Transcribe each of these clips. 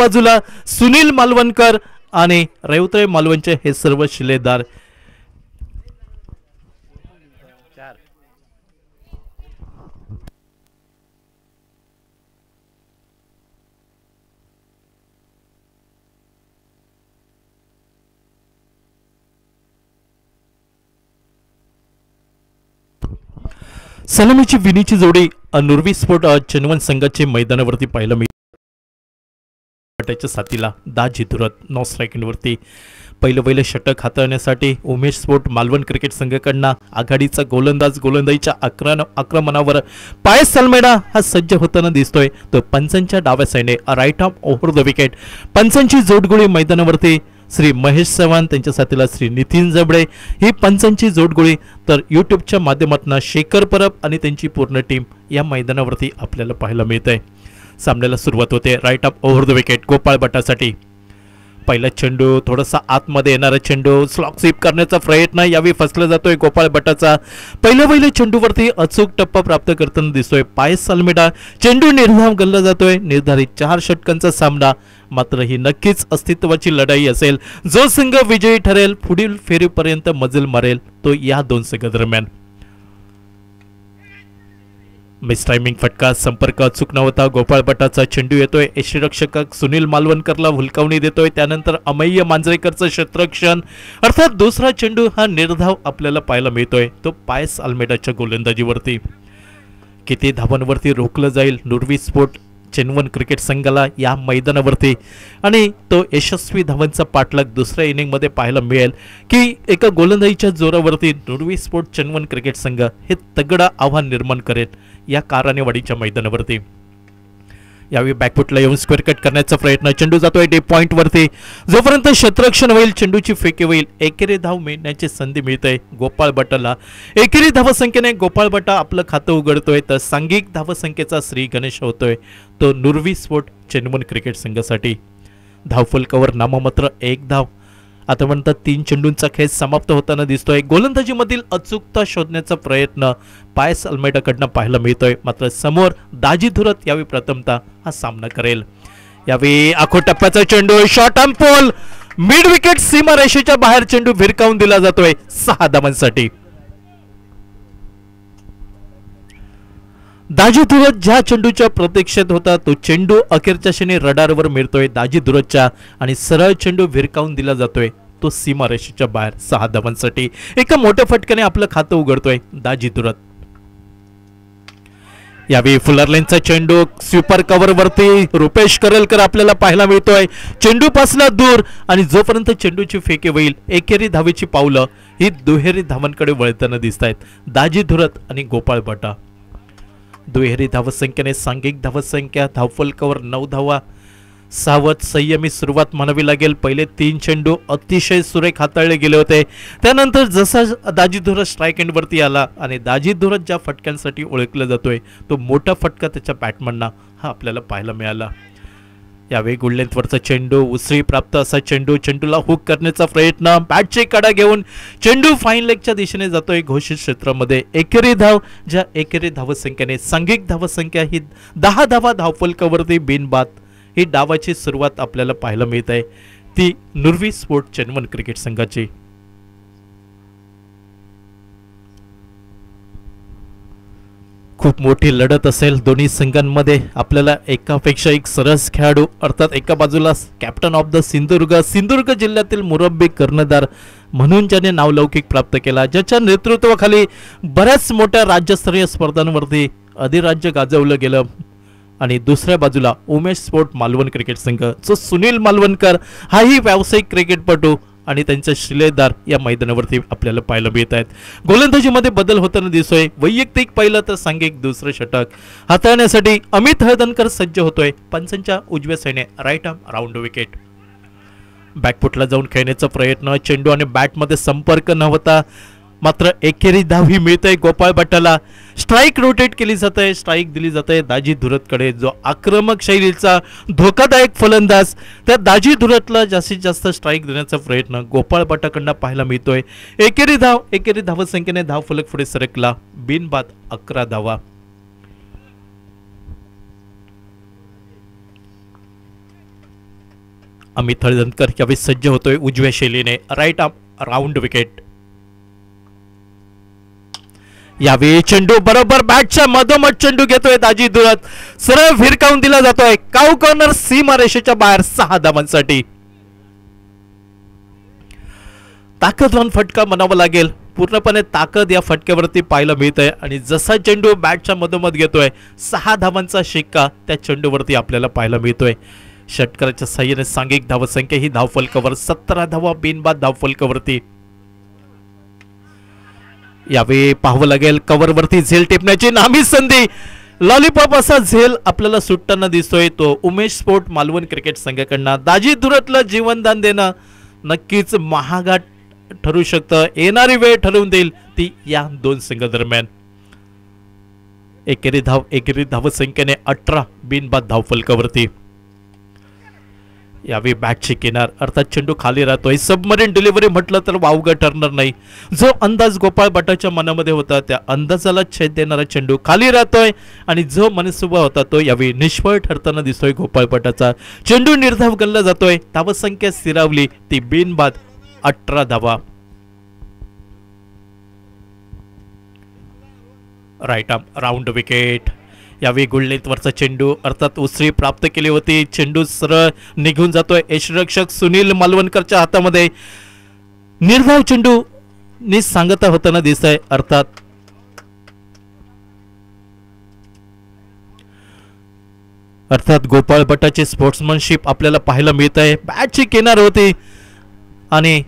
बाजूला सुनील मालवणकर आणि रेवतळे मालवणचे हे सर्व शिलेदार. सलामीची विनीची जोडी नुरवी स्पोर्ट चेनवन संघाचे मैदानावरती पाहायला मिळते. साथीला दाजी धुरत नॉ स्ट्रायकिंगवरती पहिलं षटक हाताळण्यासाठी उमेश स्पोर्ट मालवण क्रिकेट संघाकडनं आघाडीचा गोलंदाज गोलंदाजीच्या आक्रमणावर पायस सलमेडा हा सज्ज होताना दिसतोय. तो पंचांच्या डाव्या साईडने right arm over the wicket. पंचांची जोडगोळी मैदानावरती श्री महेश चव्हाण त्यांच्या साथीला श्री नितीन जबडे ही पंचांची जोडगोळी. तर यूट्यूबच्या माध्यमातून शेखर परब आणि त्यांची पूर्ण टीम या मैदानावरती आपल्याला पाहायला मिळते. सामन्याला सुरुवात होते right up over the wicket Gopal भट्टासाठी. पहिला चेंडू थोडासा आतमध्ये येणारा चेंडू स्लॉक स्वीप करण्याचा प्रयत्न यावेळी फसला जातोय गोपाळ भट्टाचा. पहिल्या चेंडूवरती अचूक टप्पा प्राप्त करताना दिसतोय पायस सलमेडा. चेंडू निर्धाव गल्ला जातोय. निर्धारित 4 षटकांचा सामना. मात्र ही नक्कीच अस्तित्वाची लढाई असेल. जो संघ विजयी ठरेल पुढील फेरीपर्यंत मजल मारेल तो या दोन संघादरम्यान. मिस टायमिंग फटका संपर्क अचूक नव्हता. गोपाळ भट्टाचा चेंडू येतोय. यष्टीरक्षक सुनील मालवणकरला हुलकावणी देतोय. त्यानंतर अमेय मांजरेकरचं क्षेत्ररक्षण अर्थात दुसरा चेंडू हा निर्धाव आपल्याला पाहायला मिळतोय. तो पायस अल्मेडाच्या गोलंदाजीवरती. किती धावांवरती रोखलं जाईल नुरवी स्पोर्ट चेनवन क्रिकेट संघाला या मैदानावरती आणि तो यशस्वी धावांचा पाठलाग दुसऱ्या इनिंगमध्ये पाहायला मिळेल की एका गोलंदाजीच्या जोरावरती नुरवी स्पोर्ट चेनवन क्रिकेट संघ हे तगडा आव्हान निर्माण करेल या कारानेवाडीच्या मैदानावरती. यावेळी बॅकफुटला येऊन स्क्वेअर कट करण्याचा प्रयत्न. चेंडू जातोय डीप पॉइंट वरती. जोपर्यंत क्षेत्ररक्षण होईल चेंडूची फेकी होईल एकेरी धाव मिळण्याची संधी मिळते गोपाळ भट्टाला. एकेरी धावसंख्येने गोपाळ भट्टा आपलं खातं उघडतोय तर सांघिक धावसंख्येचा श्री गणेश होतोय तो नुरवी स्पोर्ट चेनवन क्रिकेट संघासाठी. धावफलकावर नाममात्र 1 धाव. आतापर्यंत 3 चेंडूंचा खेळ समाप्त होताना दिसतोय. गोलंदाजीमधील अचूकता शोधण्याचा प्रयत्न पायस अल्मेडाकडनं पाहायला मिळतोय. मात्र समोर दाजी धुरत यावेळी प्रथमतः हा सामना करेल. यावेळी आखो टप्प्याचा चेंडू short arm pull mid wicket सीमा रेषेच्या बाहेर चेंडू भिरकावून दिला जातोय 6 धावांसाठी. दाजी धुरत ज्या चेंडूच्या प्रतीक्षेत होता तो चेंडू अखेरच्या क्षणी रडारवर मिळतोय दाजी धुरतच्या आणि सरळ चेंडू भिरकावून दिला जातोय तो सीमारेषेच्या बाहेर 6 धावांसाठी. एका मोठ्या फटक्याने आपलं खातं उघडतोय दाजी धुरत. यावेळी फुलरलेनचा चेंडू स्वीपर कव्हर वरती रुपेश करलकर आपल्याला पाहायला मिळतोय. चेंडू पासला दूर आणि जोपर्यंत चेंडूची फेकी होईल एकेरी धावेची पावलं ही दुहेरी धावांकडे वळताना दिसत आहेत दाजी धुरत आणि गोपाळ भट्टा. दुहेरी धावसंख्येने सांघिक धावसंख्या धावफलकावर 9 धावा. सावध संयमी सुरुवात म्हणावी लागेल. पहिले 3 चेंडू अतिशय सुरेख हाताळले गेले होते. त्यानंतर जसा दाजी धुरत स्ट्राईक एंडवरती आला आणि दाजी धुरत ज्या फटक्यांसाठी ओळखला जातोय तो मोठा फटका त्याच्या बॅटमनना हा आपल्याला पाहायला मिळाला. यावेळी गुडलेंथवरचा चेंडू उसळी प्राप्त असा चेंडू. चेंडूला हुक करण्याचा प्रयत्न. बॅटची कडा घेऊन चेंडू फाईन लेगच्या दिशेने जातोय घोषित क्षेत्रामध्ये. एकेरी धाव ज्या एकेरी धावसंख्येने सांघिक धावसंख्या ही 10 धावा धावफलकावरती बिनबाद ही डावाची सुरुवात आपल्याला पाहायला मिळत आहे ती नुरवी स्पोर्ट चेनवन क्रिकेट संघाची. खूप मोठी लढत असेल दोन्ही संघांमध्ये. आपल्याला एकापेक्षा एक सरस खेळाडू अर्थात एका बाजूला कॅप्टन ऑफ द सिंधुदुर्ग जिल्ह्यातील मुरब्बी कर्णधार म्हणून ज्याने नावलौकिक प्राप्त केला, ज्याच्या नेतृत्वाखाली बऱ्याच मोठ्या राज्यस्तरीय स्पर्धांवरती अधिराज्य गाजवलं गेलं, आणि दुसऱ्या बाजूला उमेश स्पोर्ट मालवण क्रिकेट संघ जो सुनील मालवणकर हाही व्यावसायिक क्रिकेटपटू आणि त्यांचे शिलेदार या मैदानावरती आपल्याला पाहायला मिळत आहेत. गोलंदाजीमध्ये बदल होताना दिसतोय. वैयक्तिक पहिलं तर सांघिक दुसरं षटक हाताळण्यासाठी अमित हळदणकर सज्ज होतोय. पंचांच्या उजव्या साईडने राईट आर्म राऊंड विकेट. बॅकफुटला जाऊन खेळण्याचा प्रयत्न. चेंडू आणि बॅटमध्ये संपर्क नव्हता. मात्र एकेरी धाव ही मिळते गोपाळ भट्टाला. स्ट्राईक रोटेट केली जाते. स्ट्राईक दिली जाते दाजी धुरतकडे जो आक्रमक शैलीचा धोकादायक फलंदाज. त्या दाजी धुरतला जास्तीत जास्त स्ट्राईक देण्याचा प्रयत्न गोपाळ भट्टाकडनं पाहायला मिळतोय. एकेरी धावसंख्येने धाव फलक पुढे सरकला. बिनबाद 11 धावा. अमित हळदणकर यावेळी सज्ज होतोय उजव्या शैलीने. Right arm round wicket. यावेळी चेंडू बरोबर बॅटच्या मधोमध चेंडू घेतोय दाजी धुरत. सरळ फिरकावून दिला जातोय. काऊ कॉर्नर सीमारेषेच्या बाहेर 6 धावांसाठी. ताकदवान फटका म्हणावा लागेल. पूर्णपणे ताकद या फटक्यावरती पाहायला मिळत आहे आणि जसा चेंडू बॅटच्या मधोमध घेतोय 6 धावांचा शिक्का त्या चेंडूवरती आपल्याला पाहायला मिळतोय. षटकाराच्या साह्याने सांघिक धावसंख्या ही धावफलकावर 17 धावा बिनबाद धावफलकावरती. यावेळी पाहावं लागेल कव्हरवरती झेल टिपण्याची नामी संधी. लॉलीपॉप असा झेल आपल्याला सुटताना दिसतोय तो उमेश स्पोर्ट मालवण क्रिकेट संघाकडनं. दाजी धुरतला जीवनदान देणं नक्कीच महागात ठरू शकतं. येणारी वेळ ठरवून देईल ती या दोन संघादरम्यान. एकेरी धावसंख्येने 18 बिनबाद धावफलकावरती. यावेळी बॅटची किनार अर्थात चेंडू खाली राहतोय. सबमरीन डिलिव्हरी म्हटलं तर वावगं ठरणार नाही. जो अंदाज गोपाळ भट्टाच्या मनामध्ये होता त्या अंदाजाला छेद देणारा चेंडू खाली राहतोय आणि जो मनसुबा होता तो यावेळी निष्फळ ठरताना दिसतोय गोपाळ भट्टाचा. चेंडू निर्धाव गणला जातोय. धावसंख्या स्थिरावली ती बिनबाद 18 धावा. Right arm round wicket. यावेळी गुळलेतवरचा चेंडू अर्थात उसळी प्राप्त केली होती. चेंडू सरळ निघून जातोय यष्टिरक्षक सुनील मालवणकरच्या हातामध्ये. निर्धाव चेंडू नि सांगता होताना दिसत आहे. अर्थात गोपाळ भट्टाचे स्पोर्ट्समनशिप आपल्याला पाहायला मिळत आहे. बॅटची किनार होती आणि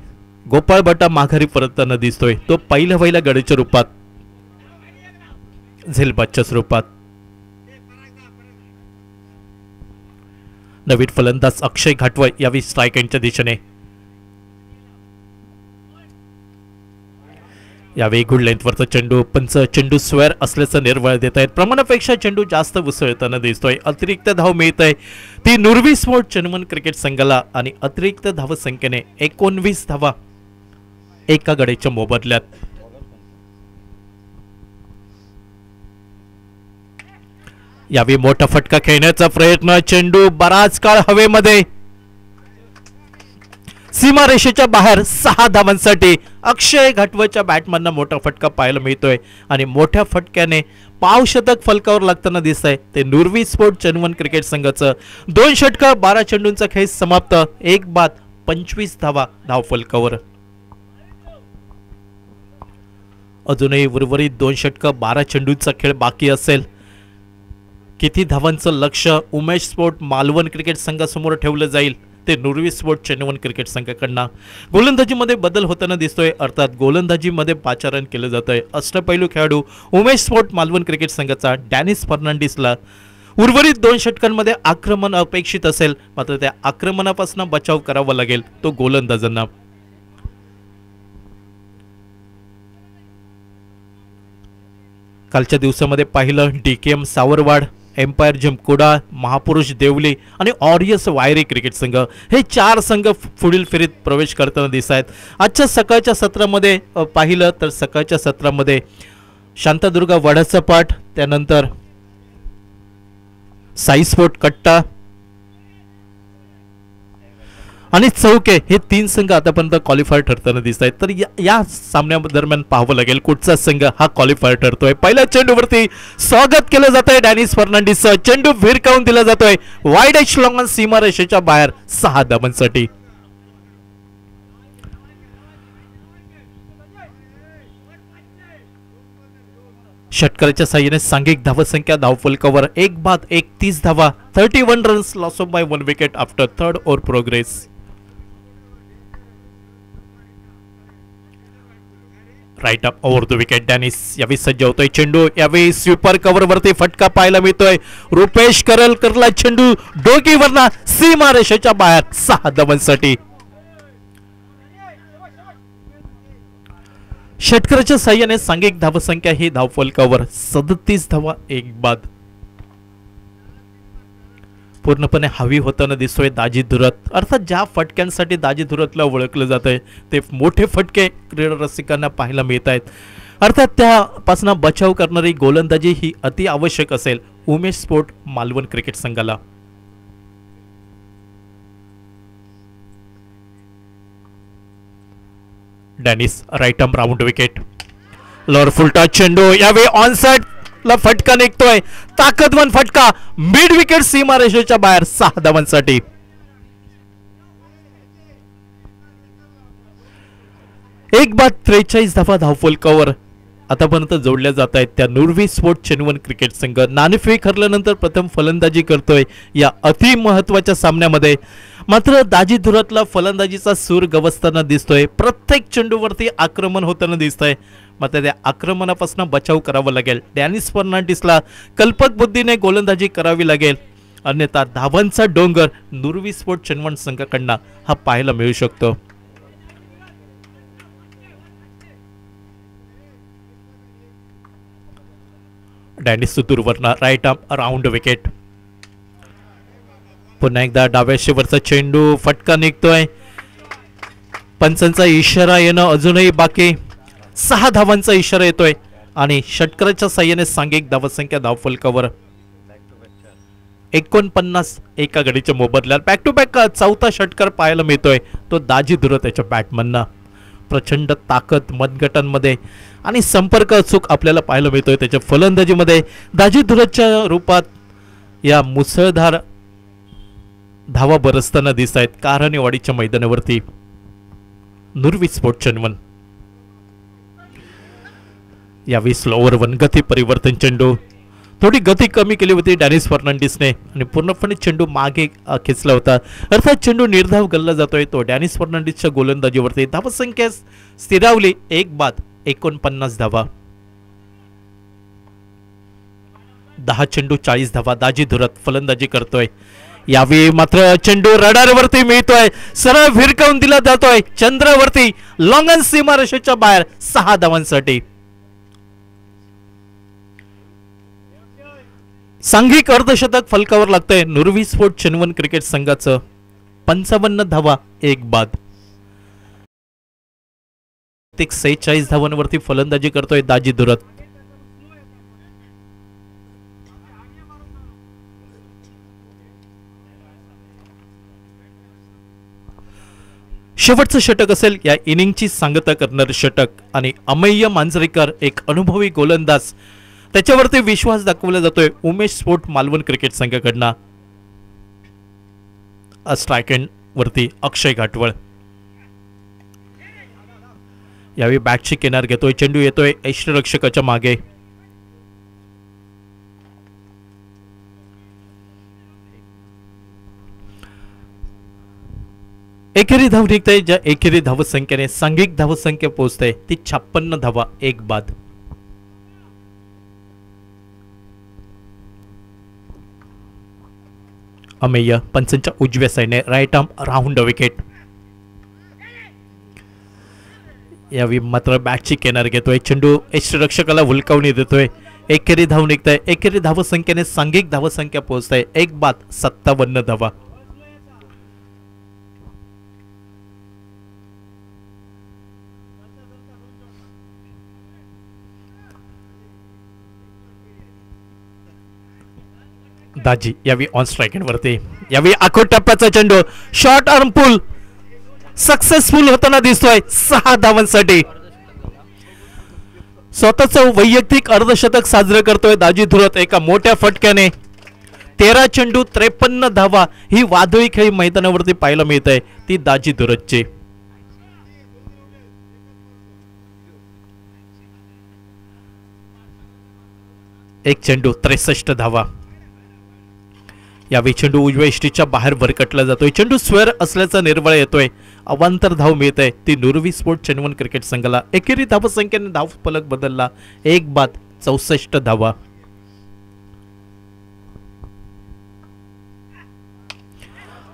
गोपाळ भट्टा माघारी परतताना दिसतोय. तो पहिल्या गडीच्या रूपात झेलबादच्या स्वरूपात. नवीन फलंदाज अक्षय घाटवळ यावेळी स्ट्राईक एंडच्या दिशेने. यावेळी गुड लेंथवरचा चेंडू पंच चेंडू स्क्वेअर असल्याचं निर्वळ देत आहेत. प्रमाणापेक्षा चेंडू जास्त उसळताना दिसतोय. अतिरिक्त धाव मिळत आहे ती नुरवी स्पोर्ट चेन्नमन क्रिकेट संघाला आणि अतिरिक्त धावसंख्येने 19 धावा एका गडीच्या मोबदल्यात. यावेळी मोठा फटका खेळण्याचा प्रयत्न. चेंडू बराच काळ हवेमध्ये सीमारेषेच्या बाहेर 6 धावांसाठी. अक्षय घाटवळच्या बॅटमॅनना मोठा फटका पाहायला मिळतोय आणि मोठ्या फटक्याने पावशतक फलकावर लागताना दिसत आहे ते नुरवी स्पोर्ट चेन्नमन क्रिकेट संघाचं. 2 षटकार 12 चेंडूंचा खेळ समाप्त. 1 बाद 25 धावा धावफलकावर. अजूनही उर्वरित 2 षटकार 12 चेंडूंचा खेळ बाकी असेल. किती धावांचं लक्ष उमेश स्पोर्ट मालवण क्रिकेट संघासमोर ठेवलं जाईल ते नुरवी स्पोर्ट चेन्नमन क्रिकेट संघाकडनं. गोलंदाजीमध्ये बदल होताना दिसतोय. अर्थात गोलंदाजीमध्ये पाचारण केलं जातंय. अष्टपैलू खेळाडू उमेश स्पोर्ट मालवण क्रिकेट संघाचा डॅनिस फर्नांडिसला उर्वरित 2 षटकांमध्ये आक्रमण अपेक्षित असेल मात्र त्या आक्रमणापासून बचाव करावा लागेल तो गोलंदाजांना. कालच्या दिवसामध्ये पाहिलं डीकेएम सावरवाड, एम्पायर जमकुडा, महापुरुष देवली आणि ऑरियस वायरी क्रिकेट संघ हे 4 संघ पुढील फेरीत प्रवेश करताना दिसत आहेत. आजच्या सकाळच्या सत्रामध्ये पाहिलं तर सकाळच्या सत्रामध्ये शांतादुर्गा वडाचा पाठ, त्यानंतर साई स्पोर्ट कट्टा आणि चौके हे 3 संघ आतापर्यंत क्वालिफायर ठरताना दिसत आहेत. तर या सामन्यादरम्यान पाहावं लागेल कुठचा संघ हा क्वालिफायर ठरतोय. पहिल्या चेंडूवरती स्वागत केलं जातंय डॅनिस फर्नांडिसचं. चेंडू भिरकावून दिला जातोय वाईड एज लॉंग सीमारेषेच्या बाहेर 6 धावांसाठी. षटकाराच्या साह्याने सांघिक धावसंख्या धावफलकावर 1 बाद 31 धावा. 31 runs loss of by 1 wicket after 3rd over progress. Right up over the wicket Dennis यावेळी सज्ज होतोय. चेंडू यावेळी स्वीपर कव्हर वरती फटका पाहायला मिळतोय. रुपेश करलकरला चेंडू डोकीवरना सीमारेषेच्या बाहेर 6 धावांसाठी. षटकाराच्या साह्याने सांघिक धावसंख्या ही धावफलकावर 37 धावा 1 बाद. पूर्णपणे हवी होताना दिसतोय दाजी धुरत. अर्थात ज्या फटक्यांसाठी दाजी धुरतला ओळखलं जात आहे ते मोठे फटके क्रीडा रसिकांना पाहायला मिळत आहेत. अर्थात त्यापासून बचाव करणारी गोलंदाजी ही अति आवश्यक असेल उमेश स्पोर्ट मालवण क्रिकेट संघाला. डॅनिस right arm round wicket. Lower फुलटा चेंडू यावेळी ऑन साइड ला फटका निघतोय. ताकदवान फटका मिड विकेट सीमारेषेच्या बाहेर 6 धावांसाठी. एक बाद 43 धावा धावफलकावर आतापर्यंत जोडल्या जात आहेत त्या नुरवी स्पोर्ट चेन्नवन क्रिकेट संघ. नाणेफेक हरल्यानंतर प्रथम फलंदाजी करतोय या अति महत्वाच्या सामन्यामध्ये. मात्र दाजीधुरातला फलंदाजीचा सूर गवसताना दिसतोय. प्रत्येक चेंडूवरती आक्रमण होताना दिसतंय. मात्र त्या आक्रमणापासून बचाव करावा लागेल. डॅनिस फर्नांडिसला कल्पक बुद्धीने गोलंदाजी करावी लागेल, अन्यथा धावांचा डोंगर नुरवी स्पोर्ट चेन्नवन संघाकडनं हा पाहायला मिळू शकतो. डॅनिस सुतूरवरनं राईट आर्म राऊंड विकेट. पुन्हा एकदा डाव्या शेवटचा चेंडू फटका निघतोय. पंचांचा इशारा येणं अजूनही बाकी. 6 धावांचा इशारा येतोय आणि षटकाराच्या साह्याने सांघिक धावसंख्या धावफलकावर 49 एका गडीच्या मोबदल्यात. बॅक टू बॅक चौथा षटकार पाहायला मिळतोय तो दाजीधुरा त्याच्या बॅटमनना. प्रचंड ताकद मतगटांमध्ये आणि संपर्क अचूक आपल्याला पाहायला मिळतोय त्याच्या फलंदाजीमध्ये. दाजीधुराच्या रूपात या मुसळधार धावा बरसताना दिसत आहेत कारणेवाडीच्या मैदानावरती नुरवी स्पोर्ट चेन्नवन. यावेळी स्लोवर वन गती परिवर्तन चेंडू. थोडी गती कमी केली होती डॅनिस फर्नांडिसने आणि पूर्णपणे चेंडू मागे खेचला होता. अर्थात चेंडू निर्धाव गल्ला जातोय तो डॅनिस फर्नांडिसच्या गोलंदाजीवरती. धावसंख्या स्थिरावली. एक बाद 49 धावा. 10 चेंडू 40 धावा. दाजीधुरात फलंदाजी करतोय. यावेळी मात्र चेंडू रडारवरती मिळतोय. सरळ भिरकावून दिला जातोय चंद्रावरती. लॉंगन सीमारेषेच्या बाहेर 6 धावांसाठी. सांघिक अर्धशतक फलकावर लागतंय नुरवी स्पोर्ट चेन्नवन क्रिकेट संघाचं. 55 धावा 1 बाद. 46 धावांवरती फलंदाजी करतोय दाजीधुरात. शेवटचं षटक असेल या इनिंगची सांगता करणारे षटक आणि अमेय मांजरेकर एक अनुभवी गोलंदाज त्याच्यावरती विश्वास दाखवला जातोय उमेश स्पोर्ट मालवण क्रिकेट संघाकडनं. स्ट्राइक एंड वरती अक्षय घाटवळ. यावेळी बॅटची किनार घेतोय. चेंडू येतोय यष्टीरक्षकाच्या मागे. एकेरी धाव निघते. ज्या एकेरी धावसंख्येने सांघिक धावसंख्या पोहोचते ती 56 धावा 1 बाद. अमेय पंचांच्या उजव्या साईडने राईट आर्म राऊंड विकेट. यावेळी मात्र बॅटची किनार घेतोय. चेंडू यष्टीरक्षकाला हुलकावणी देतोय. एकेरी धाव निघतंय. एकेरी धावसंख्येने सांघिक धावसंख्या पोहोचते 1 बाद 57 धावा. दाजी यावेळी ऑन स्ट्राइक वरती. यावेळी आखो टप्प्याचा चेंडू शॉर्ट आर्म पुल सक्सेसफुल होताना दिसतोय 6 धावांसाठी. स्वतःचं वैयक्तिक अर्धशतक साजरं करतोय दाजीधुरात एका मोठ्या फटक्याने. 13 चेंडू 53 धावा ही वादळी खेळी मैदानावरती पाहायला मिळत आहे ती दाजीधुरातची. एक चेंडू 63 धावा. यावेळी चेंडू उजव्या इष्टीच्या बाहेर भरकटला जातोय. चेंडू स्क्वेअर असल्याचा निर्वळ येतोय. अवांतर धाव मिळत आहे ती नुरवी स्पोर्ट चेन्नवन क्रिकेट संघाला. एकेरी धावसंख्येने धाव फलक बदलला 1 बाद 64 धावा.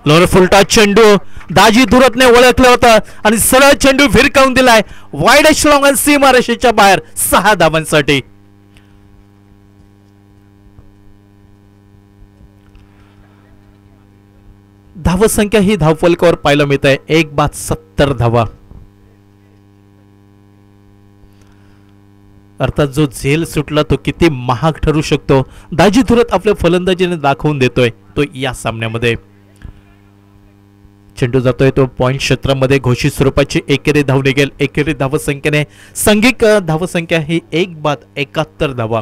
लोअर फुलटा चेंडू दाजीधुरातने ओळखलं होतं आणि सरळ चेंडू भिरकावून दिलाय वाईड लॉंग सीमारेषेच्या बाहेर 6 धावांसाठी. धावसंख्या ही धावफलकावर पाहायला मिळत आहे 1 बाद 70 धावा. अर्थात जो झेल सुटला तो किती महाग ठरू शकतो दाजीधुरात आपल्या फलंदाजीने दाखवून देतोय तो या सामन्यामध्ये. चेंडू जातोय तो पॉइंट क्षेत्रामध्ये घोषित स्वरूपाची एकेरी धाव निघेल. एकेरी धावसंख्येने सांघिक धावसंख्या ही 1/71 धावा.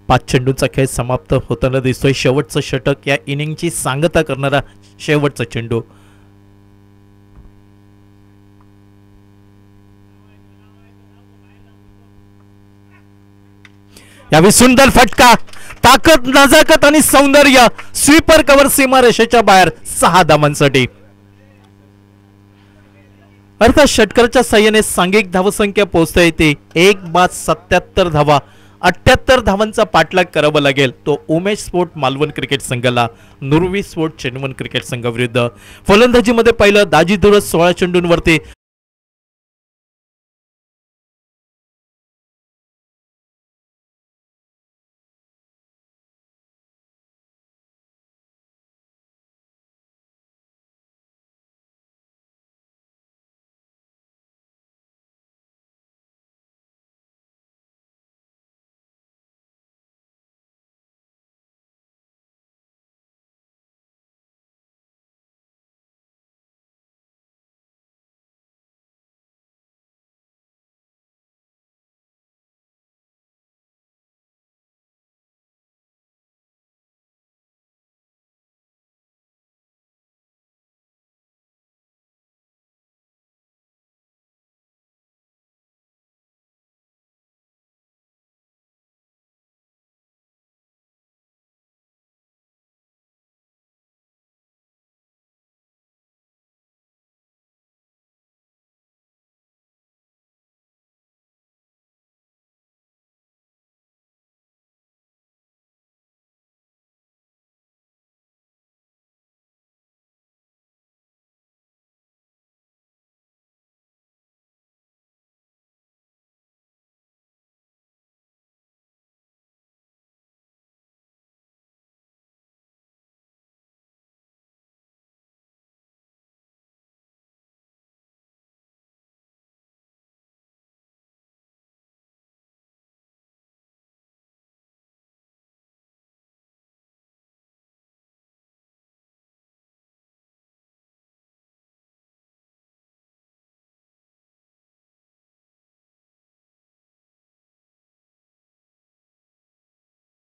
5 चेंडूंचा खेळ समाप्त होताना दिसतोय. शेवटचं षटक या इनिंगची सांगता करणारा शेवटचा चेंडू. यावेळी सुंदर फटका, ताकद, नजाकत आणि सौंदर्य. स्वीपर कव्हर सीमारेषेच्या बाहेर 6 धावांसाठी. अर्थात षटकाराच्या साह्याने सांघिक धावसंख्या पोहोचता येते 1/77 धावा. 78 धावांचा पाठलाग करावा लागेल तो उमेश स्पोर्ट मालवण क्रिकेट संघाला नुरवी स्पोर्ट चेन्नवन क्रिकेट संघाविरुद्ध. फलंदाजीमध्ये पहिलं दाजी दुरस 16 चेंडूंवरती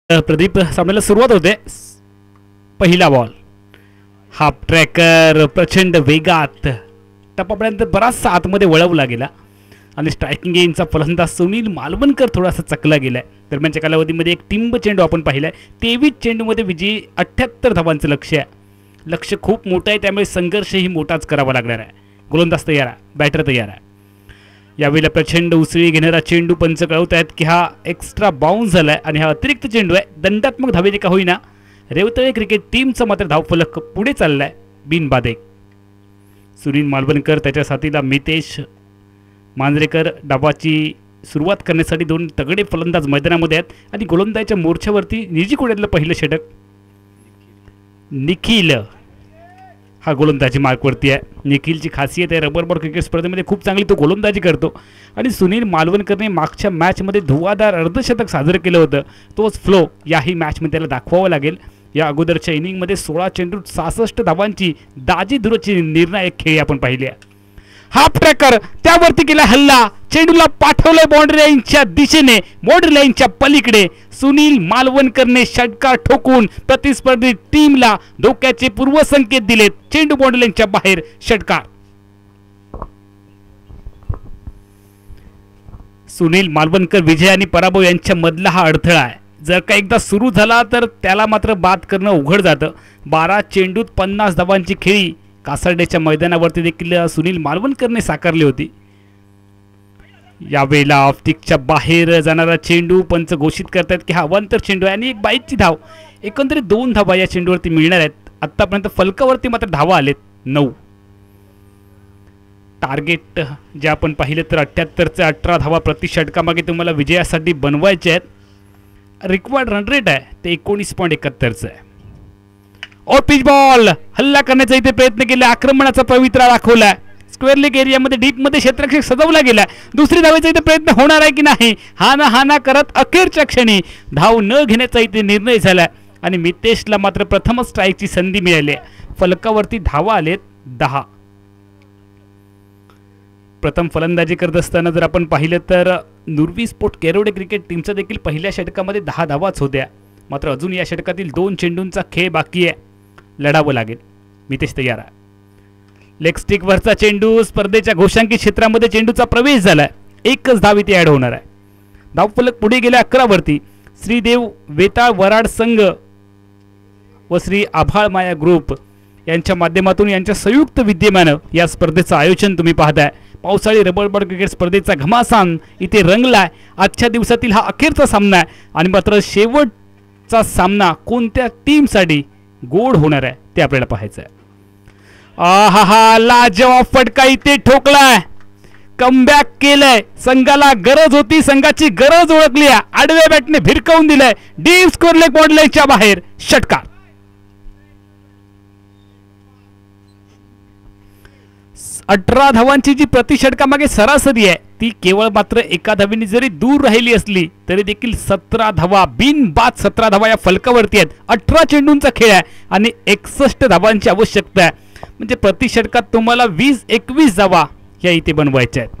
प्रदीप सामन्याला सुरुवात होते. पहिला बॉल, हाफ ट्रॅकर प्रचंड वेगात टप्प्यापर्यंत बराचसा आतमध्ये वळवला गेला आणि स्ट्रायकिंग गेमचा फलंदाज सुनील मालवणकर थोडासा चकला गेलाय. दरम्यानच्या कालावधीमध्ये एक टिंब चेंडू आपण पाहिलाय. 23 चेंडूमध्ये विजयी 78 धावांचं लक्ष्य आहे. लक्ष्य खूप मोठं आहे, त्यामुळे संघर्षही मोठाच करावा लागणार आहे. गोलंदाज तयार आहे, बॅटर तयार आहे. यावेळेला प्रचंड उसळी घेणारा चेंडू पंच कळवत आहेत की हा एक्स्ट्रा बाउन्स झालाय आणि हा अतिरिक्त चेंडू आहे. दंडात्मक धावेने का होईना रेवतळे क्रिकेट टीमचा मात्र धावफलक पुढे चाललाय बिनबाधक. सुनील मालवणकर त्याच्या साथीला मितेश मांजरेकर डावाची सुरुवात करण्यासाठी 2 तगडे फलंदाज मैदानामध्ये आहेत आणि गोलंदाजीच्या मोर्चावरती निजी कोड्यातलं पहिलं षटक. निखिल हा गोलंदाजी मार्कवरती आहे. निखिलची खासियत आहे रबर बॉल क्रिकेट स्पर्धेमध्ये खूप चांगली तो गोलंदाजी करतो आणि सुनील मालवणकरने मागच्या मॅचमध्ये धुवाधार अर्धशतक साजरं केलं होतं. तोच फ्लो याही मॅचमध्ये त्याला दाखवावा लागेल. या अगोदरच्या इनिंगमध्ये 16 चेंडूत 66 धावांची दाजी दुरची निर्णायक खेळी आपण पाहिली आहे. हाफ ट्रॅकर त्यावरती केला हल्ला, चेंडूला पाठवलंय बाउंड्री लाईनच्या दिशेने, बाउंड्री लाईनच्या पलीकडे. सुनील मालवणकरने षटकार ठोकून प्रतिस्पर्धी टीमला धोक्याचे पूर्वसंकेत दिलेत. चेंडू बाउंड्री लाईनच्या बाहेर, षटकार. सुनील मालवणकर विजय आणि पराभव यांच्या मधला हा अडथळा आहे. जर का एकदा सुरू झाला तर त्याला मात्र बाद करणं उघड जातं. 12 चेंडूत 50 धावांची खेळी कासारडेच्या मैदानावरती देखील सुनील मालवणकरने साकारली होती. यावेळेला ऑप्टिकच्या बाहेर जाणारा चेंडू पंच घोषित करतात की हा अवांतर चेंडू आहे आणि एक बाईकची धाव. एकंदरीत 2 धावा या चेंडूवरती मिळणार आहेत. आतापर्यंत फलकावरती मात्र धावा आलेत 9. टार्गेट जे आपण पाहिलं तर 78चे 18 धावा प्रति षटकामागे तुम्हाला विजयासाठी बनवायचे आहेत. रिक्वायर्ड रन रेट आहे ते 19.71 आहे. और पिच बॉल हल्ला करण्याचा इथे प्रयत्न केला, आक्रमणाचा पवित्रा दाखवला. स्क्वेअर लेग एरियामध्ये डीपमध्ये क्षेत्ररक्षक सजवला गेला. दुसरी धावेचा इथे प्रयत्न होणार आहे की नाही, हाना करत अखेरच्या क्षणी धाव न घेण्याचा इथे निर्णय झाला. आणि मितेशला मात्र प्रथमच स्ट्राईकची संधी मिळाली आहे. फलकावरती धावा आलेत 10. प्रथम फलंदाजी करत असताना जर आपण पाहिलं तर नुरवी स्पोर्ट केरोडे क्रिकेट टीमचा देखील पहिल्या षटकामध्ये 10 धावाच होत्या. मात्र अजून या षटकातील 2 चेंडूंचा खेळ बाकी आहे, लढावं लागेल. मितेश तयार आहे. लेग स्टिक वरचा चेंडू स्पर्धेच्या घोषांकित क्षेत्रामध्ये चेंडूचा प्रवेश झालाय. एकच धाव इथे ऍड होणार आहे. धावफलक पुढे गेल्या 11 वरती. श्रीदेव वेताळ वराड संघ व श्री आभाळ माया ग्रुप यांच्या माध्यमातून यांच्या संयुक्त विद्यमानं या स्पर्धेचं आयोजन तुम्ही पाहताय. पावसाळी रबरबॉल क्रिकेट स्पर्धेचा घमासान इथे रंगलाय. आजच्या दिवसातील हा अखेरचा सामना आहे आणि मात्र शेवटचा सामना कोणत्या टीमसाठी गोड होणार आहे ते आपल्याला पाहायचं आहे. आहा, लाजवाब फटका इथे ठोकलाय. कमबॅक केलंय. संघाला गरज होती, संघाची गरज ओळखली. आडव्या बॅटने भिरकवून दिलंय. डीप स्कोर लेग बॉर्डरच्या बाहेर षटकार. 18 धावांची जी प्रति षटकामागे सरासरी आहे ती केवळ मात्र एका धावेने जरी दूर राहिली असली तरी देखील 17 धावा बिनबाद 17 धावा या फलकावरती आहेत. 18 चेंडूंचा खेळ आहे आणि 61 धावांची आवश्यकता आहे. म्हणजे प्रति षटकात तुम्हाला 20-21 धावा या इथे बनवायच्या आहेत.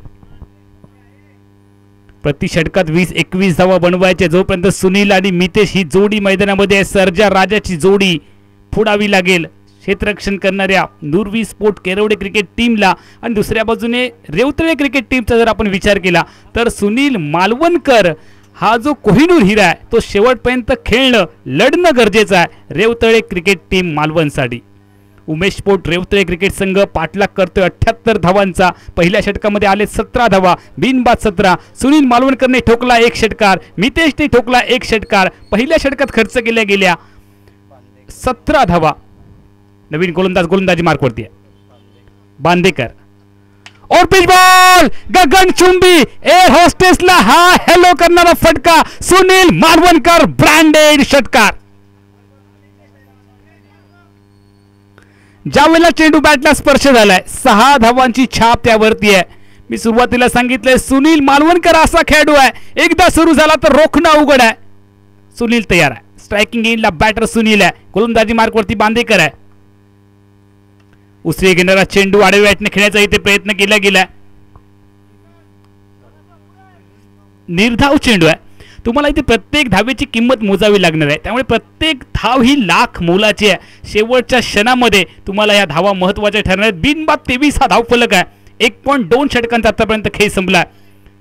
प्रति षटकात 20-21 धावा बनवायच्या. जोपर्यंत सुनील आणि मितेश ही जोडी मैदानामध्ये आहे, सर्जा राजाची जोडी फोडावी लागेल क्षेत्ररक्षण करणाऱ्या नुरवी स्पोर्ट केरवडे क्रिकेट टीमला. आणि दुसऱ्या बाजूने रेवतळे क्रिकेट टीमचा जर आपण विचार केला तर सुनील मालवणकर हा जो कोहिनूर हिरा आहे तो शेवटपर्यंत खेळणं लढणं गरजेचं आहे रेवतळे क्रिकेट टीम मालवणसाठी. उमेश स्पोर्ट रेवतळे क्रिकेट संघ पाठलाग करतोय 78 धावांचा. पहिल्या षटकामध्ये आले 17 धावा बिनबाद 17. सुनील मालवणकरने ठोकला 1 षटकार, मितेशने ठोकला 1 षटकार. पहिल्या षटकात खर्च केल्या गेल्या 17 धावा. नवीन गोलंदाजी मार्कवरती आहे बांदेकर. और पिच बॉल गगनचुंबी एअर होस्टेसला हा हॅलो करणारा फटका. सुनील मालवणकर ब्रँडेड षटकार. ज्यावेळेला चेंडू बॅटला स्पर्श झालाय 6 धावांची छाप त्यावरती आहे. मी सुरुवातीला सांगितलंय सुनील मालवणकर असा खेळाडू आहे एकदा सुरू झाला तर रोखणं अवघड आहे. सुनील तयार आहे. स्ट्रायकिंग एंडला बॅटर सुनील आहे. गोलंदाजी मार्कवरती बांदेकर आहे. उसरी घेणारा चेंडू आडव्या बॅटने खेळण्याचा इथे प्रयत्न केला गेला. निर्धाव चेंडू आहे. तुम्हाला इथे प्रत्येक धावेची किंमत मोजावी लागणार आहे. त्यामुळे प्रत्येक धाव ही लाख मोलाची आहे. शेवटच्या क्षणामध्ये तुम्हाला या धावा महत्त्वाच्या ठरणार आहेत. बिनबाद 23 हा धावफलक आहे. 1.2 षटकांचा आतापर्यंत खेळ संपला.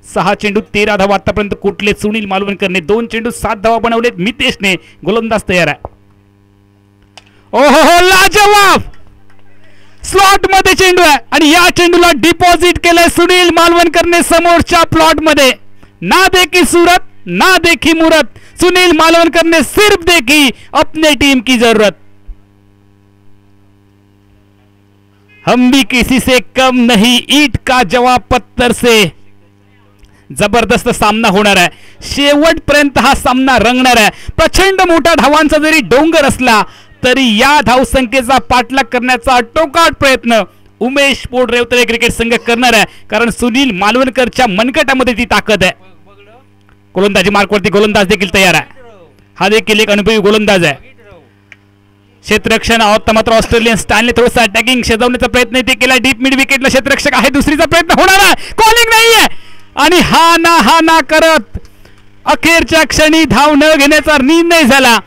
6 चेंडू 13 धावा आतापर्यंत कुठले. सुनील मालवणकरने 2 चेंडू 7 धावा बनवलेत. मितेशने. गोलंदाज तयार आहे. ओहो, लाजवाब स्लॉट मध्ये चेंडू आहे आणि या चेंडूला डिपॉझिट केलंय सुनील मालवणकरने समोरच्या प्लॉट मध्ये. ना देखी सूरत ना देखी मूरत. सुनील मालवणकर ने सिर्फ देखी अपने टीम की जरूरत. हम भी किसी से कम नहीं, ईट का जवाब पत्थर से. जबरदस्त सामना होणार आहे. शेवटपर्यंत हा सामना रंगणार आहे. प्रचंड मोठा धावांचा जरी डोंगर असला तरी या धावसंख्येचा पाठलाग करण्याचा टोकाट प्रयत्न उमेश स्पोर्ट रेवतळे क्रिकेट संघ करणार आहे. कारण सुनील मालवणकरच्या मनगटामध्ये ती ताकद आहे. गोलंदाजी मार्कवरती गोलंदाज देखील तयार आहे. हा देखील एक अनुभवी गोलंदाज आहे. क्षेत्ररक्षण आता मात्र ऑस्ट्रेलियन स्टाईलने थोडासा अटॅकिंग शेजवण्याचा प्रयत्न इथे केला. डीप मिड विकेटला क्षेत्ररक्षक आहे. दुसरीचा प्रयत्न होणार आहे. कॉलिंग नाहीये आणि हा ना करत अखेरच्या क्षणी धाव न घेण्याचा निर्णय झाला.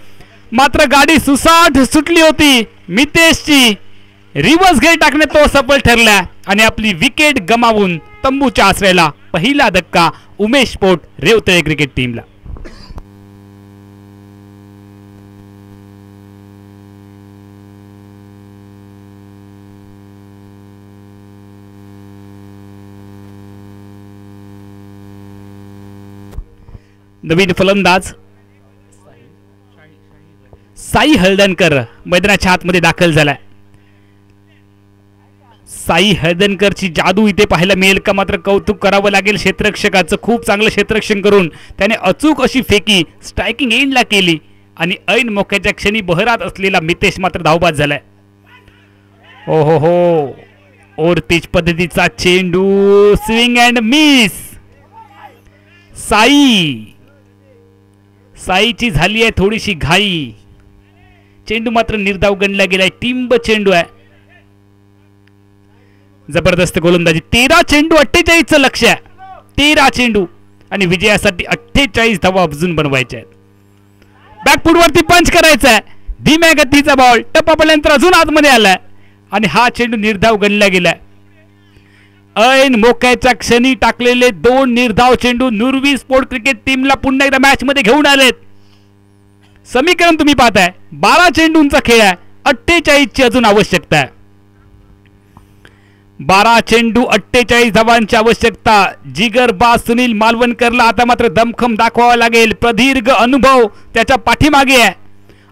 मात्र गाडी सुसाट सुटली होती. मितेशची रिव्हर्स गेट टाकणे तो सफल ठरला आणि आपली विकेट गमावून तंबूच्या आसऱ्याला पहिला धक्का उमेश स्पोर्ट रेवतळे क्रिकेट टीमला. नवीन फलंदाज साई हळदणकर मैदानाच्या आतमध्ये दाखल झालाय. साई हळदणकरची जादू इथे पाहायला मिळेल का? मात्र कौतुक करावं लागेल क्षेत्ररक्षकाचं. खूप चांगलं क्षेत्ररक्षण करून त्याने अचूक अशी फेकी स्ट्रायकिंग एंडला केली आणि ऐन मोक्याच्या क्षणी बहरात असलेला मितेश मात्र धावबाद झालाय. ओहो हो, और पिच पद्धतीचा चेंडू स्विंग अँड मिस. साईची झाली आहे थोडीशी घाई. चेंडू मात्र निर्धाव गणला गेलाय. टिंब चेंडू आहे. जबरदस्त गोलंदाजी. 13 चेंडू 48चं लक्ष आहे. 13 चेंडू आणि विजयासाठी 48 धावा अजून बनवायच्या आहेत. बॅकफूट वरती पंच करायचा आहे. धीम्या गतीचा बॉल टप्पापर्यंत अजून आतमध्ये आलाय आणि हा चेंडू निर्धाव गणला गेलाय. ऐन मोक्याच्या क्षणी टाकलेले 2 निर्धाव चेंडू नुरवी स्पोर्ट क्रिकेट टीमला पुन्हा एकदा मॅच मध्ये घेऊन आलेत. समीकरण तुम्ही पाहताय 12 चेंडूंचा खेळ आहे. 48 ची अजून आवश्यकता आहे. 12 चेंडू 48 धावांची आवश्यकता. जिगरबाज सुनील मालवणकरला आता मात्र दमखम दाखवावा लागेल. प्रदीर्घ अनुभव त्याच्या पाठीमागे आहे.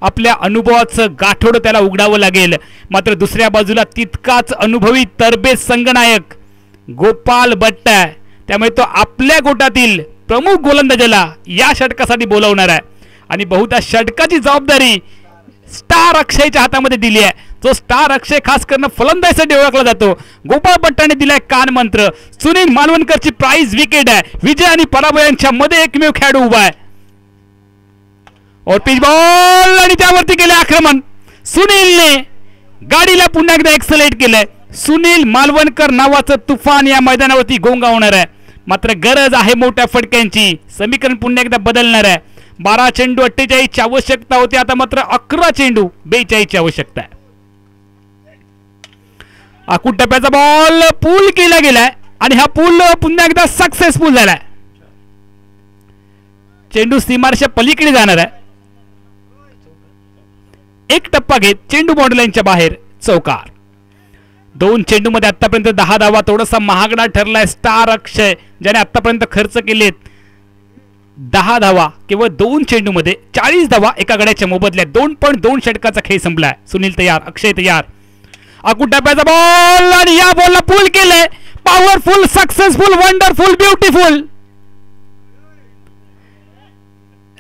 आपल्या अनुभवाचं गाठोड त्याला उघडावं लागेल. मात्र दुसऱ्या बाजूला तितकाच अनुभवी तरबेज संगनायक गोपाल भट्ट आहे. त्यामुळे तो आपल्या गोटातील प्रमुख गोलंदाजाला या षटकासाठी बोलावणार आहे आणि बहुधा षटकाची जबाबदारी स्टार अक्षयच्या हातामध्ये दिली आहे. जो स्टार अक्षय खास करून फलंदाजीसाठी ओळखला जातो. गोपाळ भट्टाने दिलाय कान मंत्र. सुनील मालवणकरची प्राइज विकेट आहे. विजय आणि पराभवांच्या मध्ये एकमेव खेळाडू उभा आहे. और पिच बॉल आणि त्यावरती केले आक्रमण. सुनीलने गाडीला पुन्हा एकदा एक्सलेट केलंय. सुनील मालवणकर नावाचं तुफान या मैदानावरती गोंगावणार आहे. मात्र गरज आहे मोठ्या फटक्यांची. समीकरण पुन्हा एकदा बदलणार आहे. 12 चेंडू 48 ची आवश्यकता होती. आता मात्र 11 चेंडू 42 ची आवश्यकता आहे. आखूड टप्प्याचा बॉल पूल केला गेलाय आणि हा पूल पुन्हा एकदा सक्सेसफुल झालाय. चेंडू सीमारेषा पलीकडे जाणार आहे. एक टप्पा घेत चेंडू बाउंड्री लाईनच्या बाहेर चौकार. 2 चेंडू मध्ये आतापर्यंत 10 धावा. थोडासा महागडा ठरलाय स्टार अक्षय ज्याने आतापर्यंत खर्च केलेत 10 धावा केवळ 2 चेंडू मध्ये 40 धावा एका गड्याच्या मोबदल्यात. 2.2 षटकाचा खेळ संपलाय. सुनील तयार, अक्षय तयार. आखूड टप्प्याचा बॉल आणि या बॉलला पूल केलंय. Powerful, successful, wonderful, beautiful.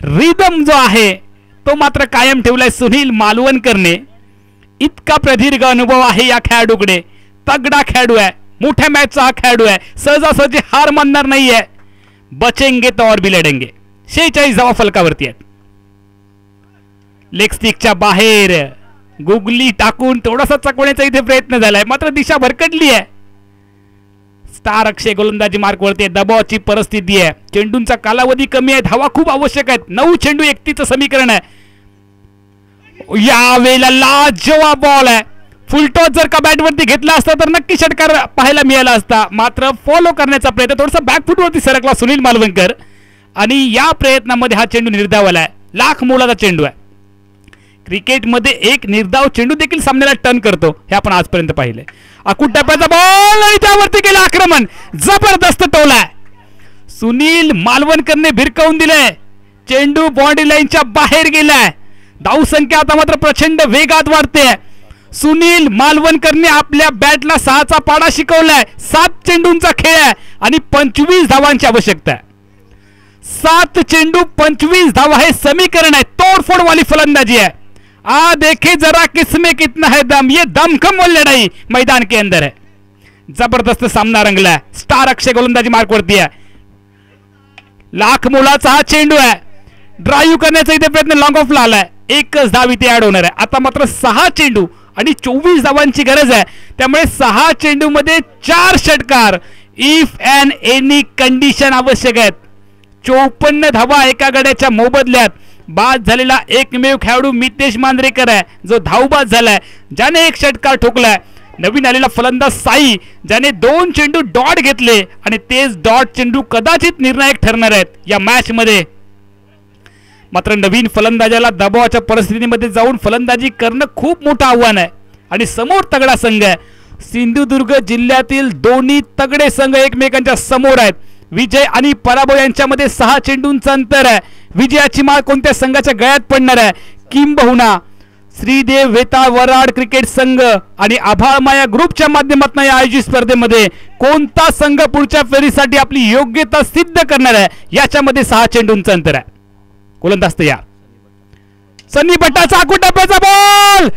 Rhythm जो आहे तो मात्र कायम ठेवलाय सुनील मालवणकरने. इतका प्रदीर्घ अनुभव आहे या खेळाडूकडे. तगडा खेळाडू आहे. मोठ्या मॅचचा हा खेळाडू आहे. सहजासहजी हार मानणार नाहीये. बचेंगे तो और भी लढेंगे. 46 धावा फलकावरती आहेत. लेग स्टिकच्या बाहेर गुगली टाकून थोडासा चकवण्याचा इथे प्रयत्न झालाय. मात्र दिशा भरकटली आहे. स्टार अक्षय गोलंदाजी मार्कवरती आहे. दबावाची परिस्थिती आहे. चेंडूंचा कालावधी कमी आहे. धावा खूप आवश्यक आहेत. 9 चेंडू 31चं समीकरण आहे. यावेळेला लाजवाब बॉल आहे. फुलटॉस जर का बॅटवरती घेतला असता तर नक्की षटकार पाहायला मिळाला असता. मात्र फॉलो करण्याचा प्रयत्न थोडासा बॅकफुटवरती सरकला सुनील मालवणकर आणि या प्रयत्नामध्ये हा चेंडू निर्धावला. लाख मोलाचा चेंडू आहे. क्रिकेटमध्ये एक निर्धाव चेंडू देखील सामन्याला टर्न करतो हे आपण आजपर्यंत पाहिले. आखूड टप्प्याचा बॉल आणि त्यावरती केलं आक्रमण. जबरदस्त टोलाय. सुनील मालवणकरने भिरकावून दिलंय. चेंडू बाउंड्री लाईनच्या बाहेर गेलाय. धावसंख्या आता मात्र प्रचंड वेगात वाढते. सुनील मालवणकरने आपल्या बॅटला 6चा पाडा शिकवलाय. 7 चेंडूंचा खेळ आहे आणि 25 धावांची आवश्यकता आहे. 7 चेंडू 25 धावा हे समीकरण आहे. तोडफोड वाली फलंदाजी आहे. आ देखे जरा किसमें कितना है दम. ये दमखम लड़ाई मैदान के अंदर है. जबरदस्त सामना रंगला. स्टार अक्षय गोलंदाजी मार्कवरती आहे. लाख मोलाचा हा चेंडू आहे. ड्राईव्ह करण्याचा इथे प्रयत्न लॉंग ऑफला आलाय. एकच धाव इथे ऍड होणार आहे. आता मात्र 6 चेंडू आणि 24 धावांची गरज आहे. त्यामुळे 6 चेंडू मध्ये 4 षटकार इफ अँड एनी कंडिशन आवश्यक आहेत. 54 धावा एका गड्याच्या मोबदल्यात. बाद झालेला एकमेव खेळाडू मितेश मांजरेकर आहे जो धावबाद झालाय. ज्याने एक षटकार ठोकलाय. नवीन आलेला फलंदाज साई ज्याने 2 चेंडू डॉट घेतले आणि तेच डॉट चेंडू कदाचित निर्णायक ठरणार आहेत या मॅच मध्ये. मात्र नवीन फलंदाजाला दबावाच्या परिस्थितीमध्ये जाऊन फलंदाजी करणं खूप मोठं आव्हान आहे आणि समोर तगडा संघ आहे. सिंधुदुर्ग जिल्ह्यातील दोन्ही तगडे संघ एकमेकांच्या समोर आहेत. विजय आणि पराभव यांच्यामध्ये 6 चेंडूंचं अंतर आहे. विजयाची माळ कोणत्या संघाच्या गळ्यात पडणार आहे. किंबहुना श्रीदेव वेताळ वराड क्रिकेट संघ आणि आभाळमाया ग्रुपच्या माध्यमातून या आयोजित स्पर्धेमध्ये कोणता संघ पुढच्या फेरीसाठी आपली योग्यता सिद्ध करणार आहे याच्यामध्ये 6 चेंडूंचं अंतर आहे. गोलंदाज तयार. सन्नी भट्टाचा आखूड टप्प्याचा बॉल.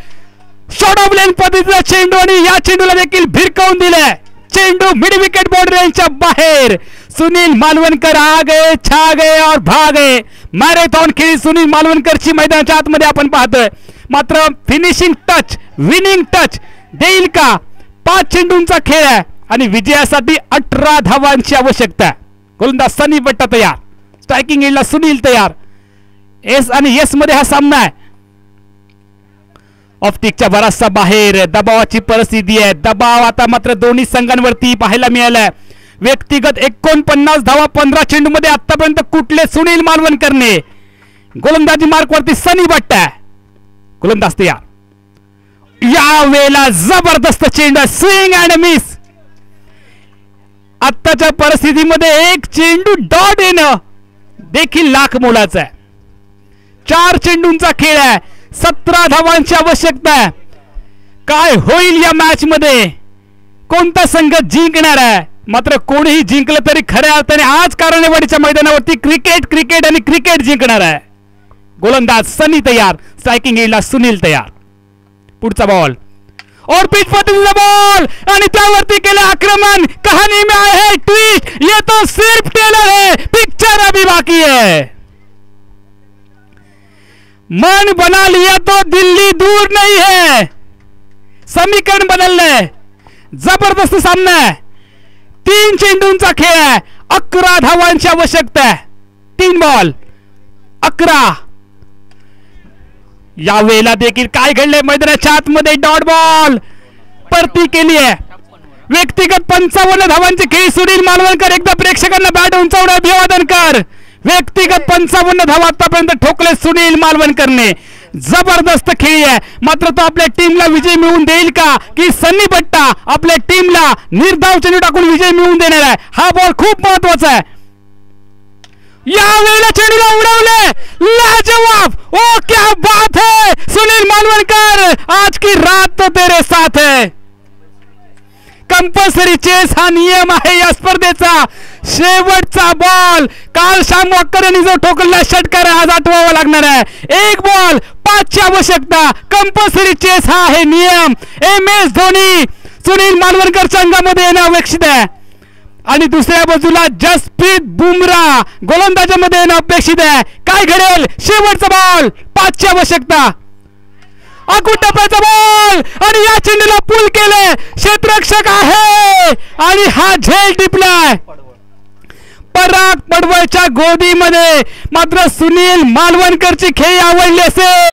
शॉर्ट ऑफ लेन पद्धतीचा चेंडू आणि या चेंडूला देखील भिरकावून दिलाय. चेंडू मिड विकेट बाउंड्री लाईनच्या बाहेर. सुनील मालवणकर आ गए, छा गए और भागे. मॅरेथॉन खेळी सुनील मालवणकरची मैदानाच्या आतमध्ये आपण पाहतोय. मात्र फिनिशिंग टच, विनिंग टच देईल का? 5 चेंडूंचा खेळ आहे आणि विजयासाठी 18 धावांची आवश्यकता आहे. गोलंदाज सनी बट्टा तयार, स्ट्रायकिंग एंडला सुनील तयार. एस आणि एस मध्ये हा सामना आहे. ऑप्टिकच्या बराचसा बाहेर, दबावाची परिस्थिती आहे. दबाव आता मात्र दोन्ही संघांवरती पाहायला मिळालाय. व्यक्तिगत 49 धावा 15 चेंडू मध्ये आतापर्यंत कुठले? सुनील मालवणकरने. गोलंदाजी मार्क वरती सनी बट्टा, गोलंदाज तयार. या वेळेला जबरदस्त चेंडू, स्विंग अँड मिस. आत्ताच्या परिस्थितीमध्ये एक चेंडू डॉट येणं देखील लाख मोलाचा आहे. 4 चेंडूंचा खेळ आहे, 17 धावांची आवश्यकता आहे. काय होईल या मॅच मध्ये? कोणता संघ जिंकणार आहे? मात्र कोणीही जिंकलं तरी खऱ्या अर्थाने आज कारणेवाडीच्या मैदानावरती क्रिकेट क्रिकेट आणि क्रिकेट जिंकणार आहे. गोलंदाज सनी तयार, स्ट्रायकिंग एंडला सुनील तयार. पुढचा बॉल और पिच पद्धतीचा बॉल आणि त्यावरती केलं आक्रमण. कहानी में आए है ट्विस्ट, ये तो सिर्फ टेलर है, पिक्चर अभी बाकी है. मन बना लिया तो दिल्ली दूर नहीं है. समीकरण बदललंय. जबरदस्त सामना आहे. 3 चेंडूंचा खेळ आहे, 11 धावांची आवश्यकता आहे. 3 बॉल 11. या वेळेला देखील काय घडलंय मैदानाच्या आतमध्ये? डॉट बॉल परती केली आहे. व्यक्तिगत 55 धावांचे खेळ. सुनील मालवणकर एकदा प्रेक्षकांना बॅट उंचावून अभिवादन कर. व्यक्तिगत 55 धावा आतापर्यंत ठोकले सुनील मालवणकरने. जबरदस्त खेळी आहे. मात्र तो आपल्या टीमला विजय मिळवून देईल का? की सनी बट्टा आपल्या टीमला निर्धाव चेंडू टाकून विजय मिळवून देणार आहे? हा बॉल खूप महत्वाचा आहे. या वेळेला चेंडूला उडवले, लाजवाब. ओ क्या बात है सुनील मालवणकर, आज की रात तो तेरे साथ है. कंपल्सरी चेस हा नियम आहे या स्पर्धेचा. शेवटचा बॉल काल श्याम वाकर यांनी जो ठोकलेला षटकार आज आठवावा लागणार आहे. 1 बॉल 5 ची आवश्यकता. कंपल्सरी चेस हा आहे नियम. MS धोनी सुनील मालवणकरच्या अंगामध्ये येणं अपेक्षित आहे आणि दुसऱ्या बाजूला जसप्रीत बुमराह गोलंदाजामध्ये येणं अपेक्षित आहे. काय घडेल? शेवटचा बॉल 5 ची आवश्यकता. आखून टप्प्याचा बॉल आणि या चेंडूला पुल केले. क्षेत्ररक्षक आहे आणि हा झेल टिपलाय पराग पडवळच्या गोदीमध्ये. मात्र सुनील मालवणकरची खेळी आवडली असेल.